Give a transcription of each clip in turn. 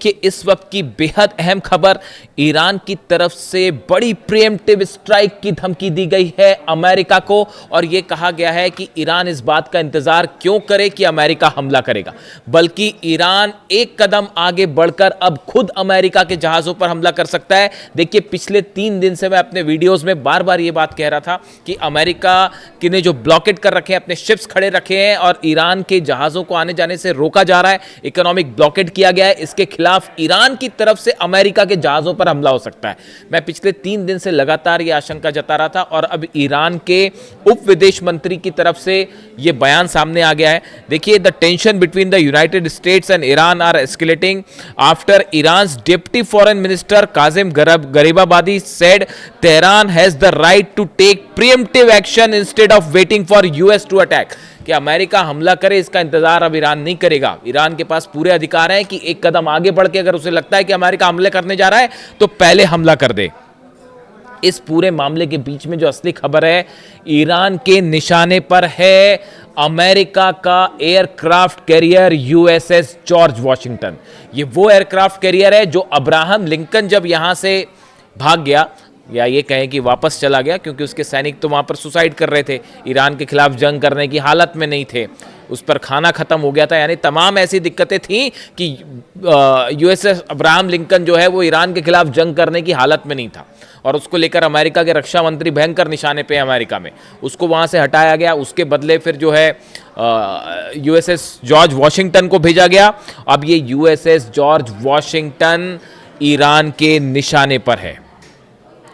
कि इस वक्त की बेहद अहम खबर, ईरान की तरफ से बड़ी प्रीएम्प्टिव स्ट्राइक की धमकी दी गई है अमेरिका को। और यह कहा गया है कि ईरान इस बात का इंतजार क्यों करे कि अमेरिका हमला करेगा, बल्कि ईरान एक कदम आगे बढ़कर अब खुद अमेरिका के जहाजों पर हमला कर सकता है। देखिए, पिछले 3 दिन से मैं अपने वीडियोस में बार बार यह बात कह रहा था कि अमेरिका ने जो ब्लॉकेट कर रखे हैं, अपने शिप्स खड़े रखे हैं और ईरान के जहाजों को आने जाने से रोका जा रहा है, इकोनॉमिक ब्लॉकेट किया गया है। इसके खिलाफ ईरान की तरफ से अमेरिका के जहाजों पर हमला हो सकता है। मैं पिछले 3 दिन से लगातार यह आशंका जता रहा था और अब ईरान के उप विदेश मंत्री की तरफ से यह बयान सामने आ गया है। देखिए, the tension between the United States and Iran are escalating after Iran's deputy foreign minister Kazem Gharibabadi said Tehran has the right to take preemptive action instead of waiting for US to attack. कि America हमला करे इसका इंतजार अब Iran नहीं करेगा। Iran के पास पूरे अधिकार हैं कि एक कदम आगे बढ़ के अगर उसे लगता है कि अमेरिका हमले करने जा रहा है तो पहले हमला कर दे। इस पूरे मामले के बीच में जो असली खबर है, ईरान के निशाने पर है अमेरिका का aircraft carrier USS George Washington. ये वो एयरक्राफ्ट कैरियर है जो अब्राहम लिंकन जब यहां से भाग गया, या ये कहें कि वापस चला गया, क्योंकि उसके सैनिक तो वहाँ पर सुसाइड कर रहे थे, ईरान के खिलाफ जंग करने की हालत में नहीं थे, उस पर खाना खत्म हो गया था, यानी तमाम ऐसी दिक्कतें थीं कि यूएसएस अब्राहम लिंकन जो है वो ईरान के खिलाफ जंग करने की हालत में नहीं था। और उसको लेकर अमेरिका के रक्षा मंत्री भयंकर निशाने पे अमेरिका में, उसको वहाँ से हटाया गया। उसके बदले फिर जो है यूएसएस जॉर्ज वॉशिंगटन को भेजा गया। अब ये यूएसएस जॉर्ज वॉशिंगटन ईरान के निशाने पर है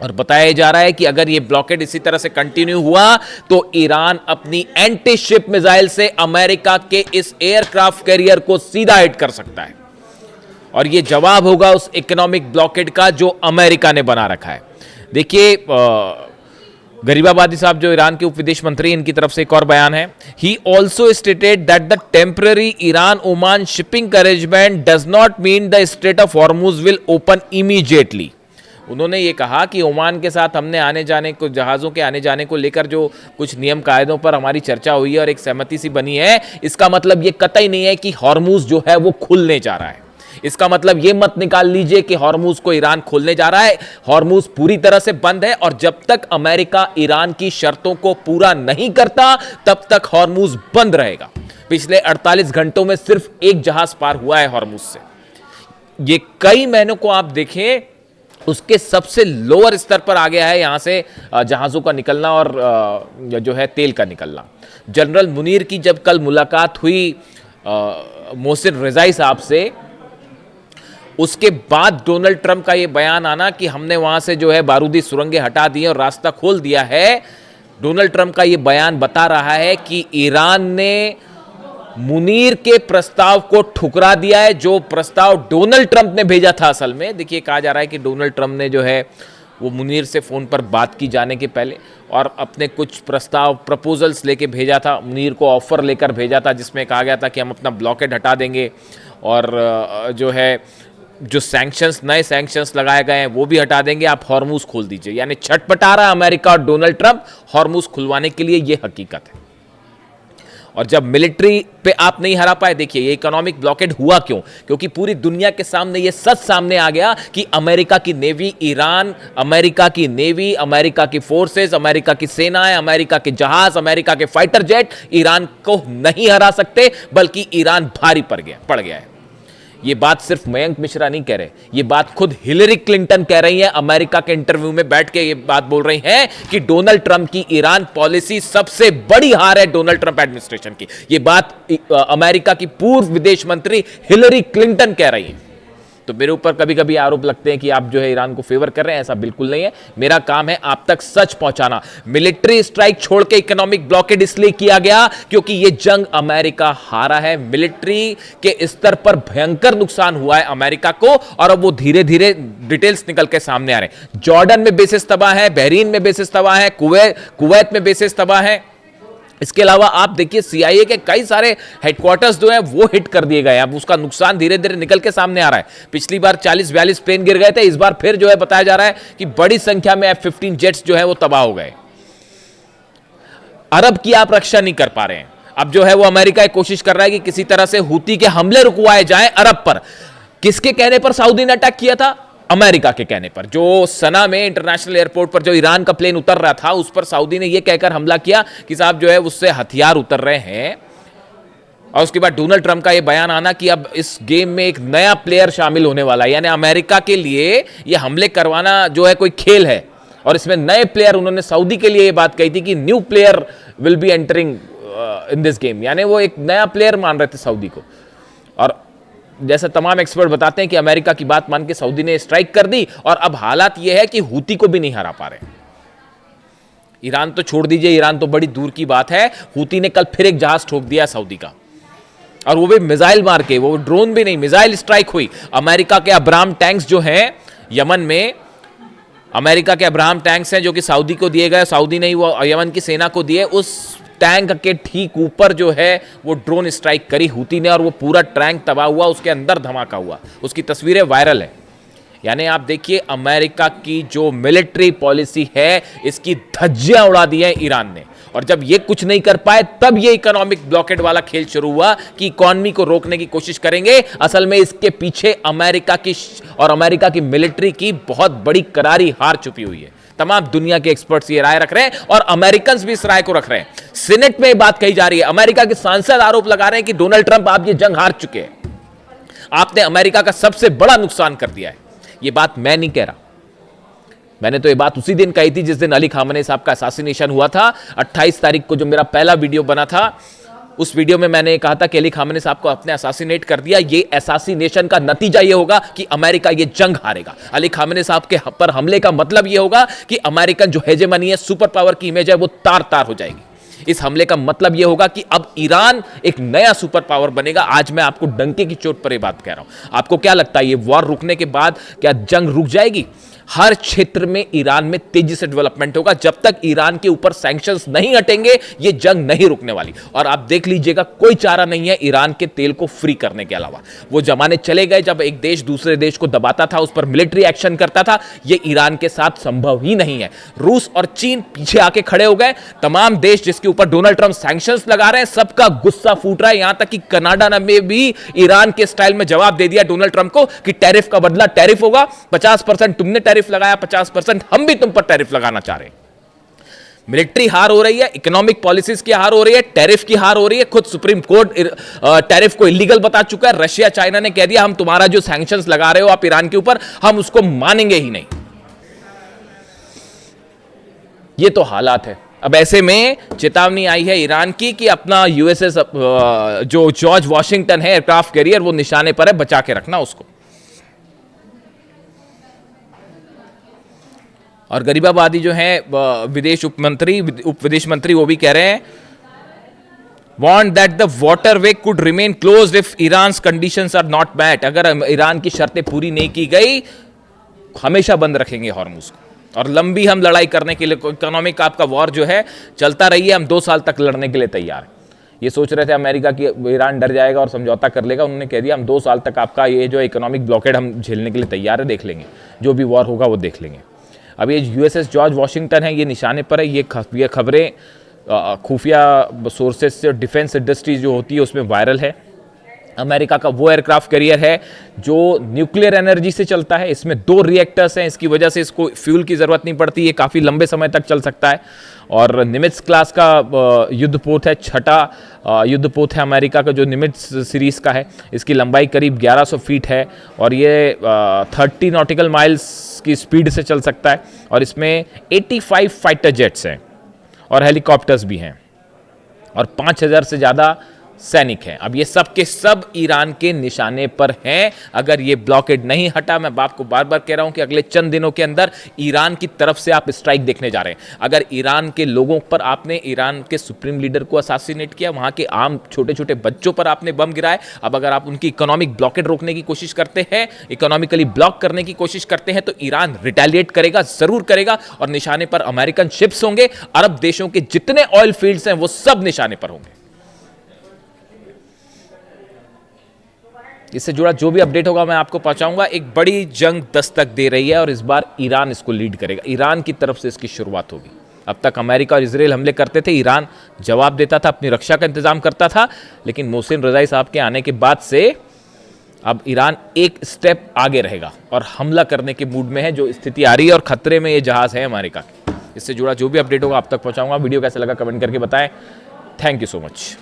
और बताया जा रहा है कि अगर ये ब्लॉकेड इसी तरह से कंटिन्यू हुआ तो ईरान अपनी एंटी शिप मिसाइल से अमेरिका के इस एयरक्राफ्ट कैरियर को सीधा हिट कर सकता है। और ये जवाब होगा उस इकोनॉमिक ब्लॉकेड का जो अमेरिका ने बना रखा है। देखिए, गरीबाबादी साहब जो ईरान के उप विदेश मंत्री, इनकी तरफ से एक और बयान है। He also stated that the temporary Iran Oman shipping arrangement does not mean the straight of Hormuz will open immediately. उन्होंने ये कहा कि ओमान के साथ हमने आने जाने को, जहाज़ों के आने जाने को लेकर जो कुछ नियम कायदों पर हमारी चर्चा हुई है और एक सहमति सी बनी है, इसका मतलब ये कतई नहीं है कि हॉर्मुज जो है वो खुलने जा रहा है। इसका मतलब ये मत निकाल लीजिए कि हॉर्मुज को ईरान खोलने जा रहा है। हॉर्मुज पूरी तरह से बंद है और जब तक अमेरिका ईरान की शर्तों को पूरा नहीं करता तब तक हॉर्मुज बंद रहेगा। पिछले 48 घंटों में सिर्फ एक जहाज पार हुआ है हॉर्मुज से। ये कई महीनों को आप देखें, उसके सबसे लोअर स्तर पर आ गया है यहां से जहाज़ों का निकलना और जो है तेल का निकलना। जनरल मुनीर की जब कल मुलाकात हुई मोहसिन रिजाई साहब से, उसके बाद डोनाल्ड ट्रंप का यह बयान आना कि हमने वहां से जो है बारूदी सुरंगें हटा दी और रास्ता खोल दिया है। डोनाल्ड ट्रंप का यह बयान बता रहा है कि ईरान ने मुनीर के प्रस्ताव को ठुकरा दिया है, जो प्रस्ताव डोनाल्ड ट्रंप ने भेजा था। असल में देखिए, कहा जा रहा है कि डोनाल्ड ट्रंप ने जो है वो मुनीर से फ़ोन पर बात की जाने के पहले और अपने कुछ प्रपोजल्स लेके भेजा था, मुनीर को ऑफर लेकर भेजा था, जिसमें कहा गया था कि हम अपना ब्लॉकेड हटा देंगे और जो है जो सैंक्शंस, नए सैंक्शंस लगाए गए हैं वो भी हटा देंगे, आप हॉर्मुज खोल दीजिए। यानी छटपटा रहा है अमेरिका और डोनाल्ड ट्रंप हॉर्मुज खुलवाने के लिए। ये हकीकत है। और जब मिलिट्री पे आप नहीं हरा पाए, देखिए ये इकोनॉमिक ब्लॉकेड हुआ क्यों? क्योंकि पूरी दुनिया के सामने ये सच सामने आ गया कि अमेरिका की नेवी, अमेरिका की नेवी, अमेरिका की फोर्सेस, अमेरिका की सेनाएं, अमेरिका के जहाज, अमेरिका के फाइटर जेट ईरान को नहीं हरा सकते, बल्कि ईरान भारी पड़ गया है। ये बात सिर्फ मयंक मिश्रा नहीं कह रहे, ये बात खुद हिलरी क्लिंटन कह रही है। अमेरिका के इंटरव्यू में बैठ के ये बात बोल रही हैं कि डोनाल्ड ट्रंप की ईरान पॉलिसी सबसे बड़ी हार है डोनाल्ड ट्रंप एडमिनिस्ट्रेशन की। ये बात अमेरिका की पूर्व विदेश मंत्री हिलरी क्लिंटन कह रही है। तो मेरे ऊपर कभी कभी आरोप लगते हैं कि आप जो है ईरान को फेवर कर रहे हैं, ऐसा बिल्कुल नहीं है। मेरा काम है आप तक सच पहुंचाना। मिलिट्री स्ट्राइक छोड़ के इकोनॉमिक ब्लॉकेड इसलिए किया गया क्योंकि यह जंग अमेरिका हारा है। मिलिट्री के स्तर पर भयंकर नुकसान हुआ है अमेरिका को और अब वो धीरे धीरे डिटेल्स निकल के सामने आ रहे हैं। जॉर्डन में बेसिस तबाह है, बहरीन में बेसिस तबाह है, कुवैत में बेसिस तबाह है। इसके अलावा आप देखिए सीआईए के कई सारे हेडक्वार्टर्स जो है वो हिट कर दिए गए। अब उसका नुकसान धीरे धीरे निकल के सामने आ रहा है। पिछली बार 40-42 प्लेन गिर गए थे, इस बार फिर जो है बताया जा रहा है कि बड़ी संख्या में F-15 जेट्स जो है वो तबाह हो गए। अरब की आप रक्षा नहीं कर पा रहे हैं। अब जो है वो अमेरिका कोशिश कर रहा है कि किसी तरह से हूती के हमले रुकवाए जाएं अरब पर। किसके कहने पर सऊदी ने अटैक किया था? अमेरिका के कहने पर। जो सना में इंटरनेशनल एयरपोर्ट पर जो ईरान का प्लेन उतर रहा था, उस पर सऊदी ने यह कहकर हमला किया कि साहब जो है उससे हथियार उतर रहे हैं। और उसके बाद डोनाल्ड ट्रंप का यह बयान आना कि अब इस गेम में एक नया प्लेयर शामिल होने वाला है, यानी अमेरिका के लिए यह हमले करवाना जो है कोई खेल है। और इसमें नए प्लेयर, उन्होंने सऊदी के लिए यह बात कही थी कि new player will be entering in this game, यानी वो एक नया प्लेयर मान रहे थे सऊदी को। और जैसा तमाम एक्सपर्ट बताते हैं कि अमेरिका की बात मान के सऊदी ने स्ट्राइक कर दी, और अब हालात यह है कि हूती को भी नहीं हरा पा रहे। ईरान तो छोड़ दीजिए, ईरान तो बड़ी दूर की बात है, हूती ने कल फिर एक जहाज ठोक दिया सऊदी का, और वो भी मिसाइल मार के, वो ड्रोन भी नहीं, मिसाइल स्ट्राइक हुई। अमेरिका के अब्राहम टैंक्स जो हैं यमन में, अमेरिका के अब्राहम टैंक्स हैं जो कि सऊदी को दिए गए, सऊदी ने ही वो यमन की सेना को दिए, उस टैंक के ठीक ऊपर जो है वो ड्रोन स्ट्राइक करी हूती ने, और वो पूरा टैंक तबाह हुआ, उसके अंदर धमाका हुआ, उसकी तस्वीरें वायरल है। यानी आप देखिए अमेरिका की जो मिलिट्री पॉलिसी है, इसकी धज्जियां उड़ा दी है ईरान ने। और जब ये कुछ नहीं कर पाए, तब ये इकोनॉमिक ब्लॉकेड वाला खेल शुरू हुआ कि इकोनॉमी को रोकने की कोशिश करेंगे। असल में इसके पीछे अमेरिका की और अमेरिका की मिलिट्री की बहुत बड़ी करारी हार छुपी हुई है। तमाम दुनिया के एक्सपर्ट्स ये राय रख रहे हैं, और अमेरिकन भी इस राय को रख रहे हैं। सीनेट में बात कही जा रही है, अमेरिका के सांसद आरोप लगा रहे हैं कि डोनाल्ड ट्रंप, आप ये जंग हार चुके हैं, आपने अमेरिका का सबसे बड़ा नुकसान कर दिया है। ये बात मैं नहीं कह रहा, मैंने तो ये बात उसी दिन कही थी जिस दिन अली खामनेई साहब का असैसिनेशन हुआ था। 28 तारीख को जो मेरा पहला वीडियो बना था, उस वीडियो में मैंने कहा था कि अली खामनेई साहब को अपने असैसिनेट कर दिया। ये असैसिनेशन का नतीजा ये होगा कि अमेरिका ये जंग हारेगा। अली खामनेई साहब के पर हमले का मतलब ये होगा कि अमेरिकन जो हेजेमनी है, सुपर पावर की इमेज है, वो तार तार हो जाएगी। इस हमले का मतलब यह होगा कि अब ईरान एक नया सुपर पावर बनेगा। आज मैं आपको डंके की चोट पर यह बात कह रहा हूं। आपको क्या लगता है, ये वॉर रुकने के बाद क्या जंग रुक जाएगी? हर क्षेत्र में ईरान में तेजी से डेवलपमेंट होगा। जब तक ईरान के ऊपर सैंक्शंस नहीं हटेंगे, ये जंग नहीं रुकने वाली। और आप देख लीजिएगा, कोई चारा नहीं है ईरान के तेल को फ्री करने के अलावा। वो जमाने चले गए जब एक देश दूसरे देश को दबाता था, उस पर मिलिट्री एक्शन करता था। ये ईरान के साथ संभव ही नहीं है। रूस और चीन पीछे आके खड़े हो गए। तमाम देश जिसके ऊपर डोनाल्ड ट्रंप सैंक्शंस लगा रहे हैं, सबका गुस्सा फूट रहा है। यहां तक कि कनाडा ने भी ईरान के स्टाइल में जवाब दे दिया डोनाल्ड ट्रंप को कि टैरिफ का बदला टैरिफ होगा। 50% तुमने टैरिफ लगाया, 50% हम भी तुम पर टैरिफ लगाना चाह रहे हैं। मिलिट्री हार हो रही है, इकोनॉमिक पॉलिसीज की हार हो रही है, टैरिफ की हार हो रही है। खुद सुप्रीम कोर्ट टैरिफ को इलीगल बता चुका है। रशिया चाइना ने कह दिया हम तुम्हारा जो सैंक्शंस लगा रहे हो आप ईरान के ऊपर, हम उसको मानेंगे ही नहीं। ये तो हालात है। अब ऐसे में चेतावनी आई है ईरान की कि अपना यूएसएस जो जॉर्ज वॉशिंगटन है एयरक्राफ्ट कैरियर, वो निशाने पर है, बचा के रखना उसको। और गरीबाबादी जो है विदेश उप विदेश मंत्री, वो भी कह रहे हैं want that the waterway could remain closed if Iran's conditions are not met. अगर ईरान की शर्तें पूरी नहीं की गई, हमेशा बंद रखेंगे हॉर्मुज को। और लंबी हम लड़ाई करने के लिए, इकोनॉमिक आपका वॉर जो है चलता रही है, हम 2 साल तक लड़ने के लिए तैयार हैं। ये सोच रहे थे अमेरिका की ईरान डर जाएगा और समझौता कर लेगा, उन्होंने कह दिया हम 2 साल तक आपका ये जो इकोनॉमिक ब्लॉकेड हम झेलने के लिए तैयार है, देख लेंगे, जो भी वॉर होगा वो देख लेंगे। अब ये यूएसएस जॉर्ज वॉशिंगटन है, ये निशाने पर है। ये खबरें खुफिया सोर्सेज से, डिफेंस इंडस्ट्रीज जो होती है उसमें वायरल है। अमेरिका का वो एयरक्राफ्ट कैरियर है जो न्यूक्लियर एनर्जी से चलता है। इसमें 2 रिएक्टर्स हैं, इसकी वजह से इसको फ्यूल की ज़रूरत नहीं पड़ती, ये काफ़ी लंबे समय तक चल सकता है। और निमित्ज क्लास का युद्धपोत है, 6ठा युद्धपोत है अमेरिका का जो निमित्ज सीरीज़ का है। इसकी लंबाई करीब 1100 फीट है और ये 30 नॉटिकल माइल्स की स्पीड से चल सकता है। और इसमें 85 फाइटर जेट्स हैं और हेलीकॉप्टर्स भी हैं और 5000 से ज़्यादा सैनिक हैं। अब ये सब के सब ईरान के निशाने पर हैं। अगर ये ब्लॉकेड नहीं हटा, मैं आपको बार बार कह रहा हूं कि अगले चंद दिनों के अंदर ईरान की तरफ से आप स्ट्राइक देखने जा रहे हैं। अगर ईरान के लोगों पर आपने, ईरान के सुप्रीम लीडर को असैसिनेट किया, वहां के आम छोटे छोटे बच्चों पर आपने बम गिराए, अब अगर आप उनकी इकोनॉमिक ब्लॉकेड रोकने की कोशिश करते हैं, इकोनॉमिकली ब्लॉक करने की कोशिश करते हैं, तो ईरान रिटेलिएट करेगा, जरूर करेगा। और निशाने पर अमेरिकन शिप्स होंगे, अरब देशों के जितने ऑयल फील्ड्स हैं वो सब निशाने पर होंगे। इससे जुड़ा जो भी अपडेट होगा मैं आपको पहुंचाऊंगा। एक बड़ी जंग दस्तक दे रही है और इस बार ईरान इसको लीड करेगा। ईरान की तरफ से इसकी शुरुआत होगी। अब तक अमेरिका और इजराइल हमले करते थे, ईरान जवाब देता था, अपनी रक्षा का इंतजाम करता था। लेकिन मोहसिन रजाई साहब के आने के बाद से अब ईरान एक स्टेप आगे रहेगा और हमला करने के मूड में है, जो स्थिति आ रही है, और खतरे में ये जहाज है अमेरिका के। इससे जुड़ा जो भी अपडेट होगा आप तक पहुंचाऊंगा। वीडियो कैसा लगा कमेंट करके बताएं। Thank you so much.